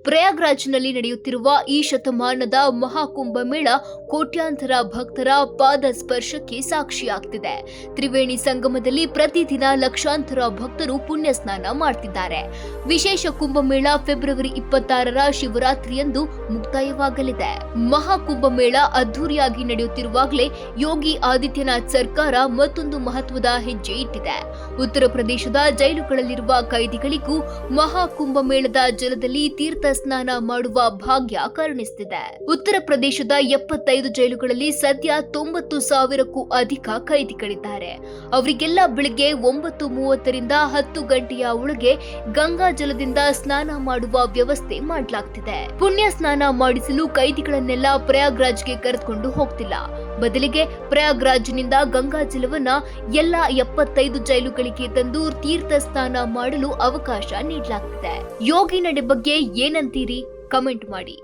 ಪ್ರಯಾಗ್ರಾಜ್ನಲ್ಲಿ ನಡೆಯುತ್ತಿರುವ ಈ ಶತಮಾನದ ಮಹಾಕುಂಭ ಮೇಳ ಕೋಟ್ಯಾಂತರ ಭಕ್ತರ ಪಾದ ಸ್ಪರ್ಶಕ್ಕೆ ಸಾಕ್ಷಿಯಾಗ್ತಿದೆ. ತ್ರಿವೇಣಿ ಸಂಗಮದಲ್ಲಿ ಪ್ರತಿದಿನ ಲಕ್ಷಾಂತರ ಭಕ್ತರು ಪುಣ್ಯ ಸ್ನಾನ ಮಾಡ್ತಿದ್ದಾರೆ. ವಿಶೇಷ ಕುಂಭಮೇಳ ಫೆಬ್ರವರಿ 26ರ ಶಿವರಾತ್ರಿಯಂದು ಮುಕ್ತಾಯವಾಗಲಿದೆ. ಮಹಾಕುಂಭ ಮೇಳ ಅದ್ದೂರಿಯಾಗಿ ನಡೆಯುತ್ತಿರುವಾಗಲೇ ಯೋಗಿ ಆದಿತ್ಯನಾಥ್ ಸರ್ಕಾರ ಮತ್ತೊಂದು ಮಹತ್ವದ ಹೆಜ್ಜೆ ಇಟ್ಟಿದೆ. ಉತ್ತರ ಪ್ರದೇಶದ ಜೈಲುಗಳಲ್ಲಿರುವ ಕೈದಿಗಳಿಗೂ ಮಹಾಕುಂಭ ಮೇಳದ ಜಲದಲ್ಲಿ ತೀರ್ಥ ಸ್ನಾನ ಮಾಡುವ ಭಾಗ್ಯ ಕರುಣಿಸುತ್ತಿದೆ. ಉತ್ತರ ಪ್ರದೇಶದ 75 ಜೈಲುಗಳಲ್ಲಿ ಸದ್ಯ 90,000ಕ್ಕೂ ಅಧಿಕ ಕೈದಿಗಳಿದ್ದಾರೆ. ಅವರಿಗೆಲ್ಲ ಬೆಳಿಗ್ಗೆ 9:30ರಿಂದ 10 ಗಂಟೆಯ ಒಳಗೆ ಗಂಗಾ ಜಲದಿಂದ ಸ್ನಾನ ಮಾಡುವ ವ್ಯವಸ್ಥೆ ಮಾಡಲಾಗ್ತಿದೆ. ಪುಣ್ಯ ಸ್ನಾನ ಮಾಡಿಸಲು ಕೈದಿಗಳನ್ನೆಲ್ಲ ಪ್ರಯಾಗ್ರಾಜ್ಗೆ ಕರೆದುಕೊಂಡು ಹೋಗ್ತಿಲ್ಲ. ಬದಲಿಗೆ ಪ್ರಯಾಗ್ರಾಜ್ನಿಂದ ಗಂಗಾ ಜಲವನ್ನ ಎಲ್ಲ 75 ಜೈಲುಗಳಿಗೆ ತಂದು ತೀರ್ಥ ಸ್ನಾನ ಮಾಡಲು ಅವಕಾಶ ನೀಡಲಾಗ್ತಿದೆ. ಯೋಗಿ ನಡೆ ಬಗ್ಗೆ ಏನಂತೀರಿ? ಕಮೆಂಟ್ ಮಾಡಿ.